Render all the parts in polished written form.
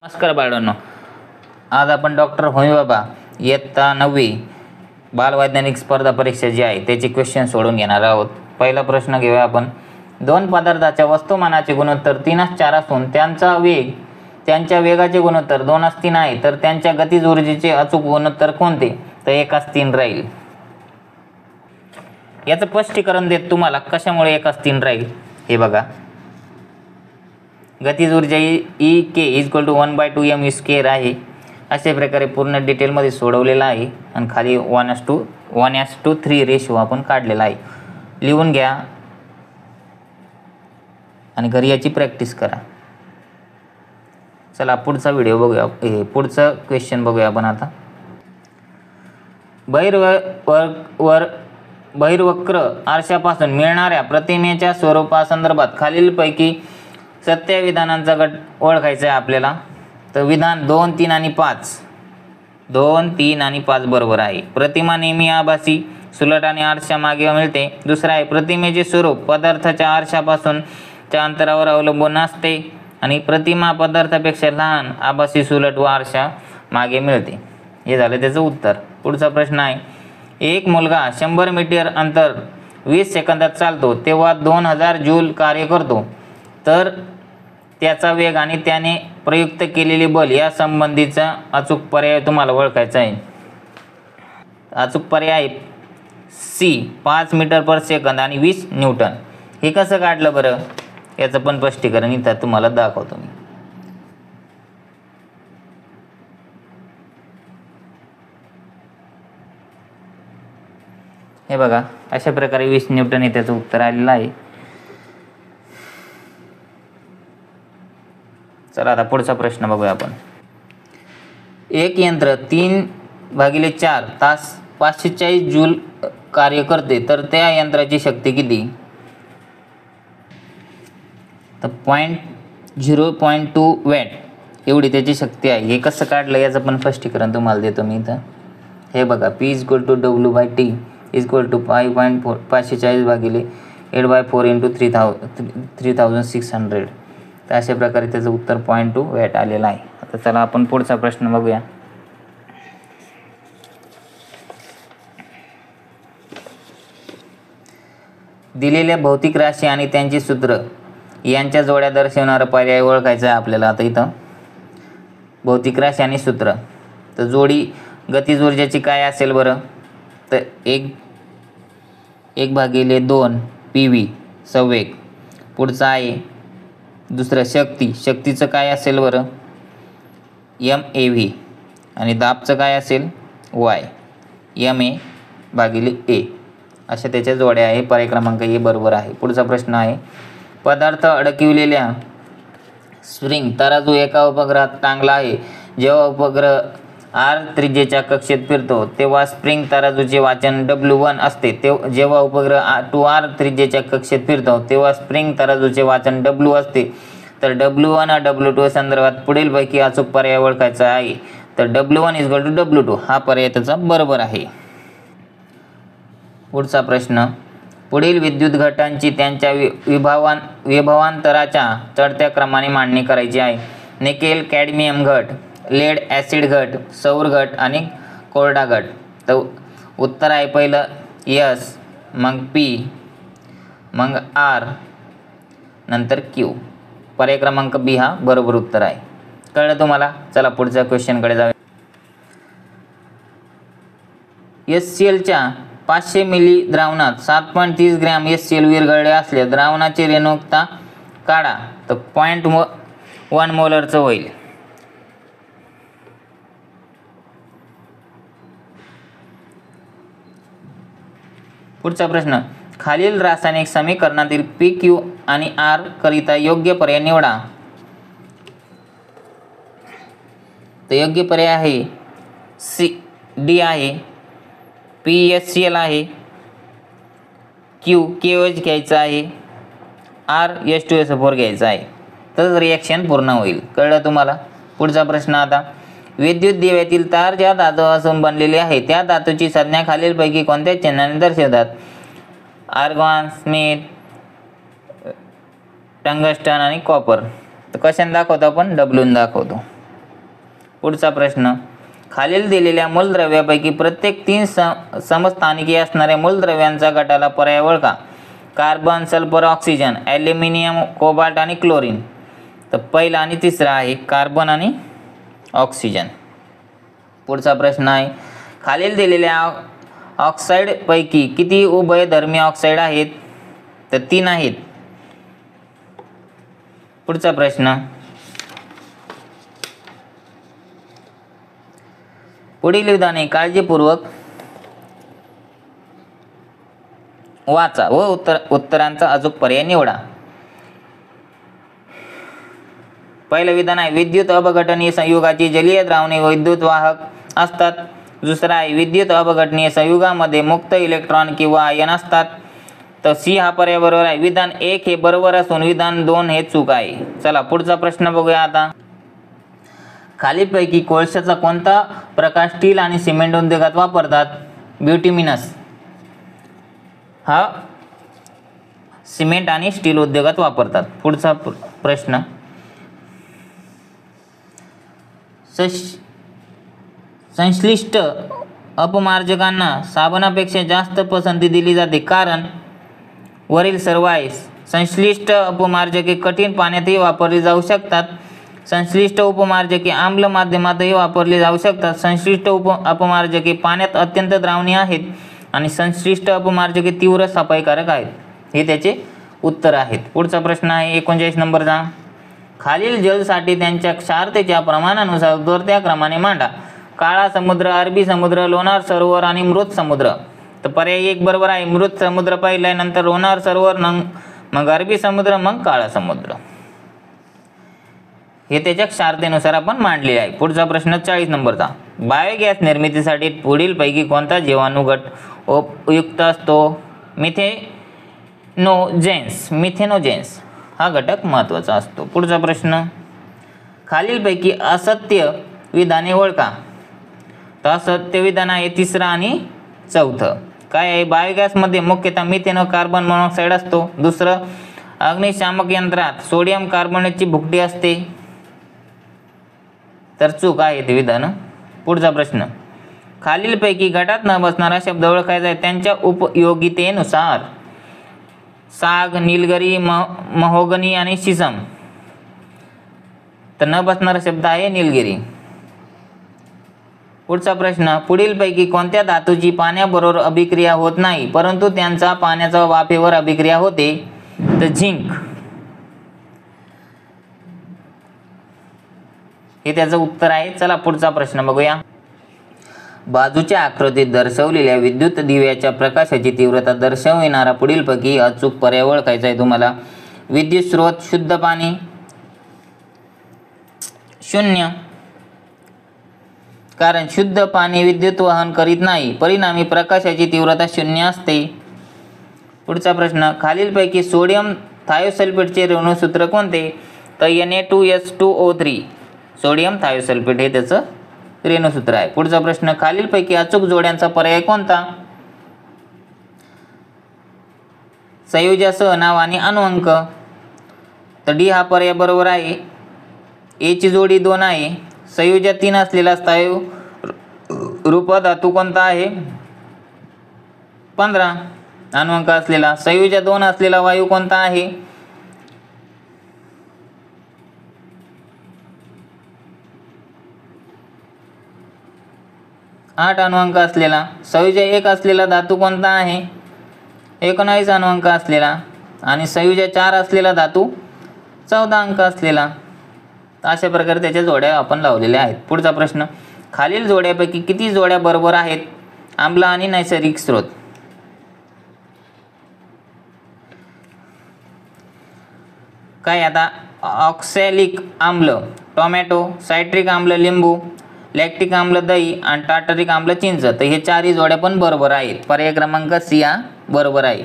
नमस्कार बाळांनो, आज आपण डॉक्टर होमी बाबा इयत्ता 9वी बालवैज्ञानिक स्पर्धा परीक्षा जी आहे त्याचे क्वेश्चन सोडून घेणार आहोत. पहिला प्रश्न घेऊया आपण. दोन पदार्थाच्या वस्तुमानाचे गुणोत्तर 3:4 असून त्यांच्या वेगाचे गुणोत्तर 2:3 आहे, तर त्यांच्या गतीज ऊर्जेचे अचूक गुणोत्तर कोणते? तर 1:3 राहील. याचं स्पष्टीकरण देत तुम्हाला कशामुळे 1:3 राहील हे बघा. गतीज ऊर्जा E K equal to 1/2m² आहे. अशा प्रकारे पूर्ण डिटेलमध्ये सोडवलेला आहे आणि खाली 1:3 रेशो आपण काढलेला आहे. लिहून घ्या आणि घरी याची प्रॅक्टिस करा. चला पुढचा व्हिडिओ बघूया. पुढचं क्वेश्चन बघूया आपण आता. बहिर्वक्र आरशापासून मिळणाऱ्या प्रतिमेच्या स्वरूपासंदर्भात खालीलपैकी सत्य विधानांचा गट ओळखायचा आहे आपल्याला. तर विधान 2, 3 आणि 5. 2, 3 आणि 5 बरोबर आहे. प्रतिमा नेहमी आभासी सुलट आणि आरशा मागे मिळते. दुसरा आहे प्रतिमेचे स्वरूप पदार्थाच्या आरशापासूनच्या अंतरावर अवलंबून असते आणि प्रतिमा पदार्थापेक्षा लहान आभासी सुलट व आरशा मागे मिळते. हे झालं त्याचं उत्तर. पुढचा प्रश्न आहे. एक मुलगा 100 मीटर अंतर 20 सेकंदात चालतो तेव्हा 2000 जूल कार्य करतो, तर त्याचा वेग आणि त्याने प्रयुक्त केलेले बल या संबंधीचा अचूक पर्याय तुम्हाला ओळखायचा आहे. अचूक पर्याय सी 5 मीटर पर सेकंद आणि 20 न्यूटन. हे कसं काढलं बरं याचं पण स्पष्टीकरण इथं तुम्हाला दाखवतो मी. हे बघा, अशा प्रकारे 20 न्यूटन हे त्याचं उत्तर आलेलं आहे. चला आता पुढचा प्रश्न बघूया आपण. एक यंत्र 3/4 तास 540 जूल कार्य करते, तर त्या यंत्राची शक्ती किती? तर 0.2 वॅट एवढी त्याची शक्ती आहे. हे कसं काढलं याचं पण स्पष्टीकरण तुम्हाला देतो मी इथं. हे बघा, P = W/T = 540 भागिले 8/4 × 3600. तर अशा प्रकारे त्याचं उत्तर 0.2 वॅट आलेलं आहे. आता चला आपण पुढचा प्रश्न बघूया. दिलेल्या भौतिक राशी आणि त्यांची सूत्र यांच्या जोड्या दर्शवणारा पर्याय ओळखायचा आहे आपल्याला. आता इथं भौतिक राशी आणि सूत्र. तर जोडी गतीज ऊर्जेची काय असेल बरं? तर 1/2 PV संवेग. पुढचा आहे दुसरं शक्तीचं काय असेल बरं? MAV. आणि दाबचं काय असेल? Y MA/A. अशा त्याच्या जोड्या आहे. पर्याय क्रमांक ए बरोबर आहे. पुढचा प्रश्न आहे. पदार्थ अडकविलेल्या स्प्रिंग तराजू एका उपग्रहात टांगला आहे. जेव्हा उपग्रह R त्रिज्येच्या कक्षेत फिरतो तेव्हा स्प्रिंग तराजूचे वाचन W1 असते. जेव्हा उपग्रह 2R त्रिज्येच्या कक्षेत फिरतो तेव्हा स्प्रिंग तराजूचे वाचन W असते. तर W1 W2 संदर्भात पुढीलपैकी अचूक पर्याय ओळखायचा आहे. तर W1 = W2 हा पर्याय त्याचा बरोबर आहे. पुढचा प्रश्न. पुढील विद्युत घटांची त्यांच्या विभवांतराच्या चढत्या क्रमाने मांडणी करायची आहे. निकेल कॅडमियम घट, लेड ॲसिड घट, सौर घट आणि कोरडा घट. तर उत्तर आहे पहिलं S, मग P, मग R, नंतर Q. पर्याय क्रमांक B हा बरोबर उत्तर आहे. कळलं तुम्हाला? चला पुढच्या क्वेश्चनकडे जाऊया. HClच्या 500 मिली द्रावणात 7.30 ग्रॅम HCl विरघळले असल्यास द्रावणाची रेणुकता काढा. तर 0.1 मोलरचं होईल. पुढचा प्रश्न. खालील रासायनिक समीकरणातील P, Q आणि R करिता योग्य पर्याय निवडा. तर योग्य पर्याय आहे D आहे, P HCl आहे, Q KOH घ्यायचा आहे, R H2SO4 घ्यायचा आहे. तर रिॲक्शन पूर्ण होईल. कळलं तुम्हाला? पुढचा प्रश्न आता. विद्युत दिव्यातील तार ज्या धातूपासून बनलेली आहे त्या धातूची संज्ञा खालीलपैकी कोणत्या चिन्हाने दर्शवतात? आर्गॉन, स्मिथ, टंगस्टन आणि कॉपर. तर कशाने दाखवतो आपण? W दाखवतो. पुढचा प्रश्न, खालील दिलेल्या मूलद्रव्यापैकी प्रत्येक 3 समस्थानिके असणाऱ्या मूलद्रव्यांचा गटाला पर्याय ओळखा. Carbon, sulphur, oxygen, aluminium, cobalt आणि क्लोरीन. तर पहिला आणि तिसरा आहे कार्बन आणि ऑक्सिजन. पुढचा प्रश्न आहे, खालील दिलेल्या ऑक्साईडपैकी किती उभयधर्मी ऑक्साईड आहेत? तर 3 आहेत. पुढचा प्रश्न, पुढील विधाने काळजीपूर्वक वाचा व उत्तरांचा अचूक पर्याय निवडा. पहिलं विधान आहे, विद्युत अपघटनीय संयुगाची जलीय द्रावणे विद्युत वाहक असतात. दुसरा आहे, विद्युत अपघटनीय संयुगामध्ये मुक्त इलेक्ट्रॉन किंवा आयन असतात. तर सी हा पर्याय बरोबर आहे. विधान 1 हे बरोबर असून विधान 2 हे चूक आहे. चला पुढचा प्रश्न बघूया आता. खालीलपैकी कोळशाचा कोणता प्रकार स्टील आणि सिमेंट उद्योगात वापरतात? ब्युटिमिनस हा सिमेंट आणि स्टील उद्योगात वापरतात. पुढचा प्रश्न, संश्लिष्ट अपमार्जकांना साबणापेक्षा जास्त पसंती दिली जाते कारण वरील सर्व आहे. संश्लिष्ट अपमार्जके कठीण पाण्यातही वापरली जाऊ शकतात. संश्लिष्ट उपमार्जके आम्ल माध्यमातही वापरली जाऊ शकतात. संश्लिष्ट अपमार्जके पाण्यात अत्यंत द्रावणीय आहेत आणि संश्लिष्ट अपमार्जके तीव्र सफाईकारक आहेत. हे त्याचे उत्तर आहेत. पुढचा प्रश्न आहे 39 नंबरचा, खालील जलसाठे त्यांच्या क्षारतेच्या प्रमाणानुसार उतरत्या क्रमाने मांडा. काळा समुद्र, अरबी समुद्र, लोणार सरोवर आणि मृत समुद्र. तर पर्याय 1 बरोबर आहे. मृत समुद्र पहिला, नंतर लोणार सरोवर, मग अरबी समुद्र, मग काळा समुद्र. हे त्याच्या क्षारतेनुसार आपण मांडले आहे. पुढचा प्रश्न 40 नंबरचा, बायोगॅस निर्मितीसाठी पुढीलपैकी कोणता जीवाणू गट उपयुक्त असतो? मिथेनोजेन्स हा घटक महत्त्वाचा असतो. पुढचा प्रश्न, खालीलपैकी असत्य विधाने ओळखा. तर असत्य विधान आहे 3रं आणि 4थं. काय आहे? बायोगॅसमध्ये मुख्यतः मिथेन व कार्बन मोनॉक्साईड असतो. दुसरं, अग्निशामक यंत्रात सोडियम कार्बोनेटची भुकटी असते. तर चूक आहे ते विधान. पुढचा प्रश्न, खालीलपैकी गटात न बसणारा शब्द ओळखायचा आहे त्यांच्या उपयोगितेनुसार. साग, निलगिरी, महोगनी आणि शिसम. तर न बसणारा शब्द आहे निलगिरी. पुढचा प्रश्न, पुढीलपैकी कोणत्या धातूची पाण्याबरोबर अभिक्रिया होत नाही परंतु त्यांचा पाण्याच्या वाफेवर अभिक्रिया होते? तर झिंक हे त्याचं उत्तर आहे. चला पुढचा प्रश्न बघूया. बाजूच्या आकृतीत दर्शवलेल्या विद्युत दिव्याच्या प्रकाशाची तीव्रता दर्शविणारा पुढीलपैकी अचूक पर्याय ओळखायचा आहे तुम्हाला. विद्युत स्रोत, शुद्ध पाणी, 0, कारण शुद्ध पाणी विद्युत वहन करीत नाही, परिणामी प्रकाशाची तीव्रता 0 असते. पुढचा प्रश्न, खालीलपैकी सोडियम थायोसल्फेटचे रेणूसूत्र कोणते? तर Na2S2O3. सोडियम थायोसल्फेट हे त्याचं रेणूसूत्र आहे. पुढचा प्रश्न, खालीलपैकी अचूक जोड्यांचा पर्याय कोणता? संयोजासह नाव आणि अनुअंक. तर डी हा पर्याय बरोबर आहे. ए ची जोडी 2 आहे. संयोजा 3 असलेला स्थायू रूप धातू कोणता आहे? 15 अनुअंक असलेला. संयोजा 2 असलेला वायू कोणता आहे? 8 अनुअंक असलेला. संयोजा 1 असलेला धातू कोणता आहे? 19 अनुअंक असलेला. आणि संयोजा 4 असलेला धातू 14 अंक असलेला. अशा प्रकारे त्याच्या जोड्या आपण लावलेल्या आहेत. पुढचा प्रश्न, खालील जोड्यापैकी किती जोड्या बरोबर आहेत? आम्ल आणि नैसर्गिक स्रोत. काय आता? ऑक्सॅलिक आम्ल टोमॅटो, सायट्रिक आम्ल लिंबू, लॅक्टिक आम्ल दही आणि टार्टरिक आम्ल चिंच. तर हे 4ही जोड्या पण बरोबर आहेत. पर्याय क्रमांक सी हा बरोबर आहे.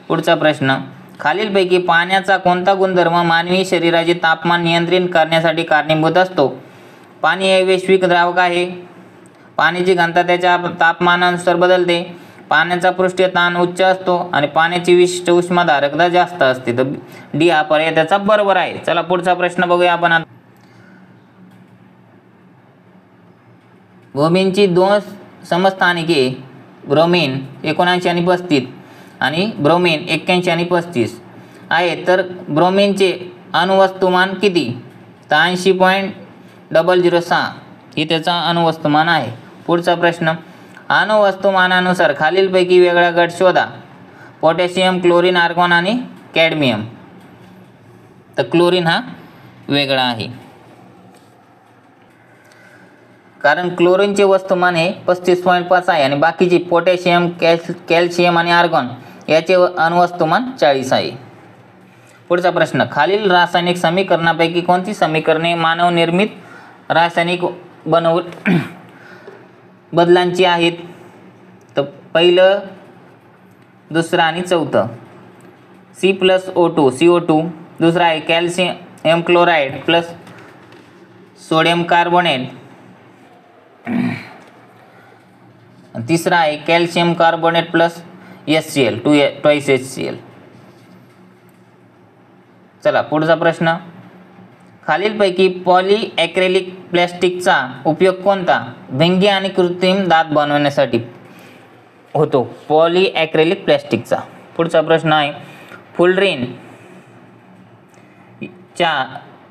पुढचा प्रश्न, खालीलपैकी पाण्याचा कोणता गुणधर्म मानवी शरीराचे तापमान नियंत्रित करण्यासाठी कारणीभूत असतो? पाणी हे वैश्विक द्रावक आहे. पाण्याची घनता त्याच्या तापमानानुसार बदलते. पाण्याचा पृष्ठीय ताण उच्च असतो आणि पाण्याची विशिष्ट उष्माधारकता जास्त असते. तर डी हा पर्याय त्याचा बरोबर आहे. चला पुढचा प्रश्न बघूया आपण. ब्रोमीनची दोन समस्थानिके ब्रोमीन 79 आणि 35 आणि ब्रोमीन 81 आणि 35 आहे, तर ब्रोमीनचे अणुवस्तुमान किती? तर 80.006 ही त्याचा अणुवस्तुमान आहे. पुढचा प्रश्न, अणुवस्तुमानानुसार खालीलपैकी वेगळा गट शोधा. पोटॅशियम, क्लोरीन, आर्गॉन आणि कॅडमियम. तर क्लोरीन हा वेगळा आहे, कारण क्लोरीनचे वस्तुमान हे 35.5 आहे आणि बाकीचे पोटॅशियम, कॅल्शियम आणि आर्गॉन याचे अणुवस्तुमान 40 आहे. पुढचा प्रश्न, खालील रासायनिक समीकरणापैकी कोणती समीकरणे मानवनिर्मित रासायनिक बदलांची आहेत? तर पहिलं, दुसरं आणि चौथं. C+O2 CO2, दुसरा आहे calcium chloride plus sodium carbonate, तिसरा आहे calcium carbonate plus HCl, 2 HCl. चला पुढचा प्रश्न, खालीलपैकी पॉलीॲक्रेलिक प्लॅस्टिकचा उपयोग कोणता? भिंगी आणि कृत्रिम दात बनवण्यासाठी होतो, पॉलीॲक्रेलिक प्लॅस्टिकचा. पुढचा प्रश्न आहे, फुलरिनच्या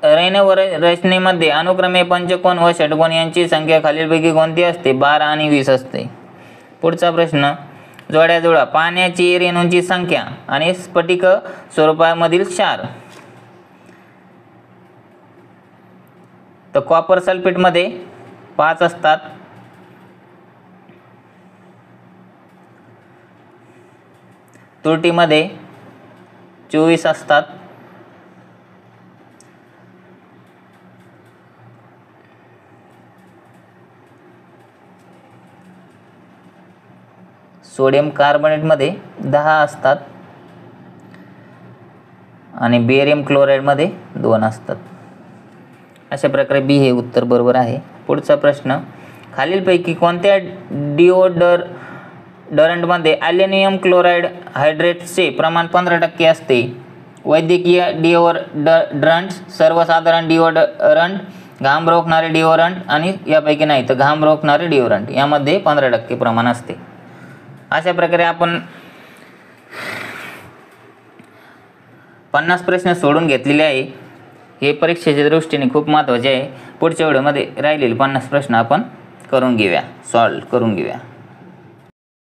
रचनेमध्ये अनुक्रमे पंचकोन व षटकोन यांची संख्या खालीलपैकी कोणती असते? 12 आणि 20 असते. पुढचा प्रश्न, जोड्या पाण्याची रेणूंची संख्या आणि स्फटिक स्वरूपामधील क्षार. तर कॉपर सल्फेटमध्ये 5 असतात, तुरटीमध्ये 24 असतात, सोडियम कार्बोनेटमध्ये 10 असतात आणि बेरियम क्लोराईडमध्ये 2 असतात. अशा प्रकारे बी हे उत्तर बरोबर आहे. पुढचा प्रश्न, खालीलपैकी कोणत्या डिओडरंटमध्ये ॲल्युमिनियम क्लोराईड हायड्रेटचे प्रमाण 15% असते? वैद्यकीय डिओडरंट, सर्वसाधारण डिओडरंट, घाम रोखणारे डिओडरंट आणि यापैकी नाही तर घाम रोखणारे डिओडरंट यामध्ये 15% प्रमाण असते. अशा प्रकारे आपण 50 प्रश्न सोडून घेतलेले आहे. हे परीक्षेच्या दृष्टीने खूप महत्त्वाचे आहे. पुढच्या व्हिडिओमध्ये राहिलेले 50 प्रश्न आपण करून घेऊया, सॉल्व करून घेऊया.